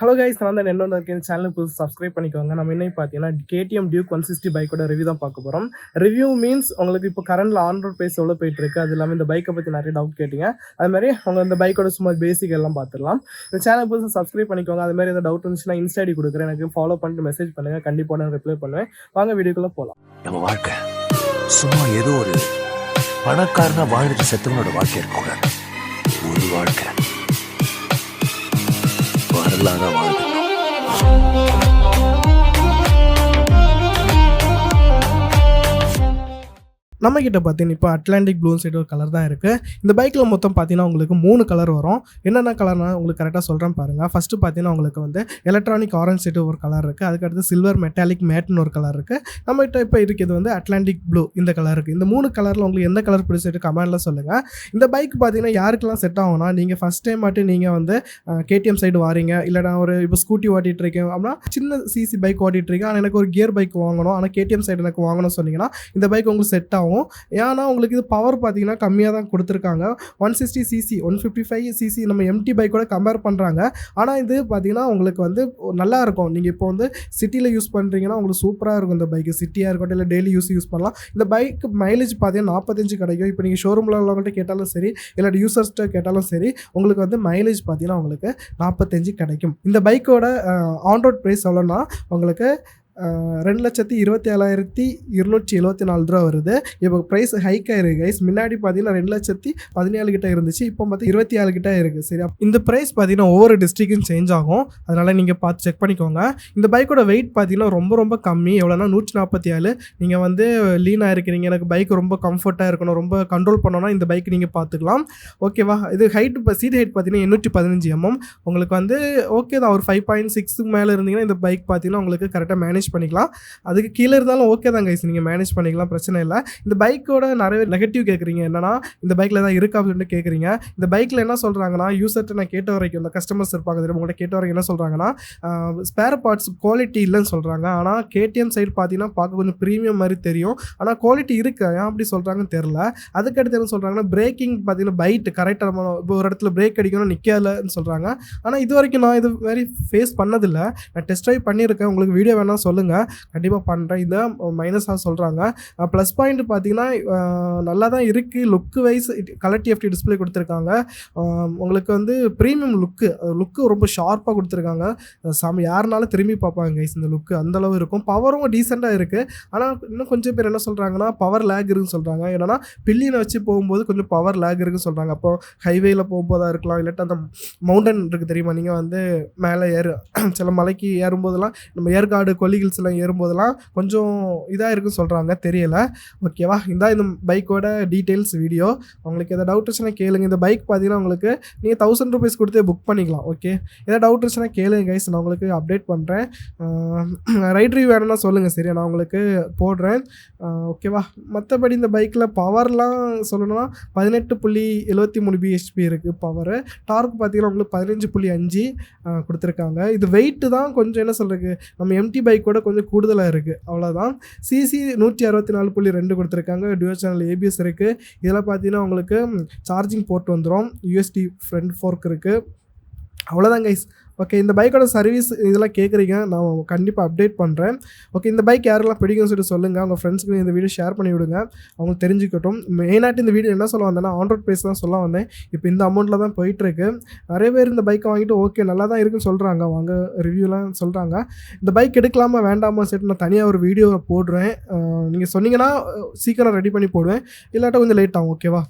Hello guys, நான் தான் என்னோட இருக்கேன். சேனல் புதுசு சப்ஸ்கிரைப் பண்ணிக்கோங்க. நம்ம இன்னைக்கு பார்த்தீங்கன்னா கேடிஎம் டியூக் 160 பைக்கோட ரிவ்யூ தான் பார்க்க போகிறோம். ரிவ்யூ மீன்ஸ் உங்களுக்கு இப்போ கரண்ட்ல ஆன் ரோட் ப்ரைஸ் எவ்வளோ போயிட்டு இருக்கு, அது இல்லாமல் இந்த பைக்கை பற்றி நிறைய டவுட் கேட்டீங்க. அது மாதிரி உங்க இந்த பைக்கோட சும்மா பேசிக் எல்லாம் பார்த்துடலாம். இந்த சேனல் புதுசு சப்ஸ்கிரைப் பண்ணிக்கோங்க. அது மாதிரி ஏதாவது டவுட் இருந்துச்சுன்னா இன்ஸ்டா ஐடி கொடுக்குறேன், எனக்கு ஃபாலோ பண்ணிட்டு மெசேஜ் பண்ணுங்க. கண்டிப்பாக நான் ரிப்ளை பண்ணுவேன். வாங்க வீடியோக்குள்ள போகலாம். நம்ம வாழ்க்கை சும்மா ஏதோ ஒரு பணக்காரனா வாழ்ந்துட்டு செத்தவனோட வாழ்க்கை இருக்கக்கூடாது. ஒரு வாழ்க்கை வரலாறா வாழ்க்கை. நம்ம கிட்ட பார்த்தீங்கன்னா இப்போ அட்லாண்டிக் ப்ளூ சைடு ஒரு கலர் தான் இருக்குது. இந்த பைக்கில் மொத்தம் பார்த்தீங்கன்னா உங்களுக்கு 3 கலர் வரும். என்னென்ன கலர்னா உங்களுக்கு கரெக்டாக சொல்கிறேன் பாருங்கள். ஃபஸ்ட்டு பார்த்தீங்கன்னா உங்களுக்கு வந்து எலக்ட்ரானிக் ஆரஞ்ச் சைடு ஒரு கலர் இருக்குது. அதுக்கடுத்து சில்வர் மெட்டாலிக் மேட்னு ஒரு கலர் இருக்குது. நம்மகிட்ட இப்போ இருக்கிறது வந்து அட்லாண்டிக் ப்ளூ இந்த கலர் இருக்குது. இந்த 3 கலரில் உங்களுக்கு எந்த கலர் பிடிச்சிட்டு கமெண்ட்டில் சொல்லுங்கள். இந்த பைக் பார்த்தீங்கன்னா யாருக்கெல்லாம் செட் ஆகும்னா, நீங்கள் ஃபஸ்ட் டைம் மட்டும் நீங்கள் வந்து கேடிஎம் சைடு வாரீங்க, இல்லை நான் ஒரு இப்போ ஸ்கூட்டி ஓட்டிகிட்டு இருக்கேன் அப்படின்னா, சின்ன சிசி பைக் ஓட்டிகிட்டு இருக்கேன், ஆனால் எனக்கு ஒரு கியர் பைக் வாங்கணும், ஆனால் கேடிஎம் சைடு எனக்கு வாங்கணும்னு சொன்னீங்கன்னா இந்த பைக் உங்களுக்கு செட் ஆகும். ஏன்னா உங்களுக்கு இது பவர் பார்த்தீங்கன்னா கம்மியாக தான் கொடுத்துருக்காங்க. 160 சிசி 155 சிசி நம்ம எம்டி பைக்கோட கம்பேர் பண்ணுறாங்க. ஆனால் இது பார்த்தீங்கன்னா உங்களுக்கு வந்து நல்லா இருக்கும். நீங்கள் இப்போ வந்து சிட்டியில் யூஸ் பண்ணுறீங்கன்னா உங்களுக்கு சூப்பராக இருக்கும். இந்த பைக்கு சிட்டியாக இருக்கட்டும் இல்லை டெய்லி யூஸ் பண்ணலாம். இந்த பைக் மைலேஜ் பார்த்தீங்கன்னா 45 கிடைக்கும். இப்போ நீங்கள் ஷோரூமில் உள்ளவங்கள்ட்ட கேட்டாலும் சரி, இல்லை யூசர்ஸ்கிட்ட கேட்டாலும் சரி, உங்களுக்கு வந்து மைலேஜ் பார்த்தீங்கன்னா உங்களுக்கு 45 கிடைக்கும். இந்த பைக்கோட ஆன் ரோட் ப்ரைஸ் எவ்வளோன்னா உங்களுக்கு 2,27,274 வருது. இப்போ ப்ரைஸ் ஹைக் ஆயிருக்கு கைஸ். முன்னாடி பார்த்தீங்கன்னா 2,17,000 கிட்ட இருந்துச்சு, இப்போ பார்த்தீங்கன்னா 27 கிட்ட இருக்குது. சரியா, இந்த ப்ரைஸ் பார்த்தீங்கன்னா ஒவ்வொரு டிஸ்ட்ரிக்டும் சேஞ்ச் ஆகும். அதனால் நீங்கள் பார்த்து செக் பண்ணிக்கோங்க. இந்த பைக்கோட வெயிட் பார்த்தீங்கன்னா ரொம்ப கம்மி. எவ்வளோனா 147. நீங்கள் வந்து லீனாக இருக்கிறீங்க, எனக்கு பைக் ரொம்ப கம்ஃபர்ட்டாக இருக்கணும், ரொம்ப கண்ட்ரோல் பண்ணணும்னா இந்த பைக் நீங்கள் பார்த்துக்கலாம். ஓகேவா. இது ஹைட் இப்போ சீட் ஹைட் பார்த்தீங்கன்னா 815 mm. உங்களுக்கு வந்து ஓகே தான். ஒரு 5.6 மேலே இருந்தீங்கன்னா இந்த பைக் பார்த்தீங்கன்னா உங்களுக்கு கரெக்டாக மேனேஜ் பண்ணிக்கலாம். அதுக்கு கீழே இருந்தாலும் ஓகே தான் கைஸ், நீங்கள் மேனேஜ் பண்ணிக்கலாம், பிரச்சனை இல்லை. இந்த பைக்கோட நிறைய நெகட்டிவ் கேட்குறீங்க, என்னன்னா இந்த பைக்கில் தான் இருக்கா அப்படின்னு கேட்குறீங்க. இந்த பைக்கில் என்ன சொல்கிறாங்கன்னா, யூசர்கிட்ட நான் கேட்ட வரைக்கும், இந்த கஸ்டமர்ஸ் இருப்பாங்க தெரியும், உங்கள்கிட்ட கேட்ட வரைக்கும் என்ன சொல்கிறாங்கன்னா, ஸ்பேர் பார்ட்ஸ் குவாலிட்டி இல்லைன்னு சொல்கிறாங்க. ஆனால் கேடிஎம் சைடு பார்த்தீங்கன்னா பார்க்க கொஞ்சம் ப்ரீமியம் மாதிரி தெரியும், ஆனால் குவாலிட்டி இருக்குது. ஏன் அப்படி சொல்கிறாங்கன்னு தெரில. அதுக்கடுத்து என்ன சொல்கிறாங்கன்னா, பிரேக்கிங் பார்த்தீங்கன்னா பைட் கரெக்டாக நம்ம இப்போ ஒரு இடத்துல பிரேக் அடிக்கணும் நிற்கலன்னு சொல்கிறாங்க. ஆனால் இது வரைக்கும் நான் இது மாதிரி ஃபேஸ் பண்ணதில்லை. நான் டெஸ்ட் ட்ரைவ் பண்ணியிருக்கேன். உங்களுக்கு வீடியோ வேணால் சொல்லுங்கள், கண்டிப்பாக பண்ணுறேன். இதான் மைனஸாக சொல்கிறாங்க. ப்ளஸ் பாயிண்ட் பார்த்தீங்கன்னா நல்லா தான் இருக்குது. லுக்கு வைஸ் கலர் டிஎஃப்டி டிஸ்பிளே கொடுத்துருக்காங்க. உங்களுக்கு வந்து ப்ரீமியம் லுக்கு ரொம்ப ஷார்ப்பாக கொடுத்துருக்காங்க. யாருனாலும் திரும்பி பார்ப்பாங்க கைஸ். இந்த லுக்கு அந்தளவு இருக்கும். பவரும் டீசெண்டாக இருக்குது. ஆனால் இன்னும் கொஞ்சம் பேர் என்ன சொல்கிறாங்கன்னா பவர் லேக் இருக்குன்னு சொல்கிறாங்க. ஏன்னா பில்லியனை வச்சு போகும்போது கொஞ்சம் பவர் லேக் இருக்குன்னு சொல்கிறாங்க. அப்போ ஹைவேயில் போகும்போதாக இருக்கலாம், இல்லாட்டா அந்த மவுண்டன் இருக்குது தெரியுமா, நீங்கள் வந்து மேலே சில மலைக்கு ஏறும்போதெல்லாம் நம்ம ஏற்காடு கொல்லிகில்ஸ் எல்லாம் ஏறும்போதெல்லாம் கொஞ்சம் இதாக இருக்குன்னு சொல்கிறாங்க, தெரியலை. ஓகேவா. இந்த பைக்கோட டீட்டெயில்ஸ் வீடியோ. உங்களுக்கு எதாவது டவுட் இருந்துச்சுன்னா கேளுங்க. இந்த பைக் பார்த்தீங்கன்னா உங்களுக்கு நீங்கள் 1000 ரூபீஸ் கொடுத்து புக் பண்ணிக்கலாம். ஓகே, எதாவது டவுட் இருந்துச்சுன்னா கேளுங்க கைஸ், நான் உங்களுக்கு அப்டேட் பண்ணுறேன். ரைட் ரிவ்யூ வேணும்னா சொல்லுங்கள், சரியா, நான் உங்களுக்கு போடுறேன். ஓகேவா. மற்றபடி இந்த பைக்கில் பவர்லாம் சொல்லணும்னா 18.73 bhp இருக்குது பவர். டார்க் பார்த்தீங்கன்னா உங்களுக்கு 15.5 கொடுத்துருக்காங்க. இது வெயிட்டு தான் கொஞ்சம் என்ன சொல்கிறது, நம்ம எம்டி பைக்கோட கொஞ்சம் கூடுதலாக இருக்குது, அவ்வளோதான். சிசி 164.2 கொடுத்துருக்காங்க. டியூவல் சேனல் ஏபிஎஸ் இருக்குது. இதில் பார்த்தீங்கன்னா உங்களுக்கு சார்ஜிங் போர்ட் வந்துடும். யூஎஸ்டி ஃப்ரண்ட் ஃபோர்க் இருக்குது. அவ்வளோதான் கைஸ். ஓகே, இந்த பைக்கோட சர்வீஸ் இதெல்லாம் கேட்குறீங்க, நான் கண்டிப்பாக அப்டேட் பண்ணுறேன். ஓகே, இந்த பைக் யாரெல்லாம் பிடிக்கும்னு சொல்லிட்டு சொல்லுங்கள். அவங்க ஃப்ரெண்ட்ஸுக்கு இந்த வீடியோ ஷேர் பண்ணி விடுங்க, அவங்க தெரிஞ்சுக்கட்டும். மெயினாக இந்த வீடியோ என்ன சொல்ல வந்தேன்னா, ஆன் ரோட் ப்ரைஸ் தான் சொல்ல வந்தேன். இப்போ இந்த அமௌண்ட்டில் தான் போயிட்டுருக்கு. நிறைய பேர் இந்த பைக்கை வாங்கிட்டு ஓகே நல்லா தான் இருக்குன்னு சொல்கிறாங்க, வாங்க ரிவ்யூலாம் சொல்கிறாங்க. இந்த பைக் எடுக்கலாமா வேண்டாமா சொல்லிட்டு நான் தனியாக ஒரு வீடியோ போடுறேன். நீங்கள் சொன்னீங்கன்னா சீக்கிரம் ரெடி பண்ணி போடுவேன், இல்லாட்டா கொஞ்சம் லேட் ஆகும். ஓகேவா.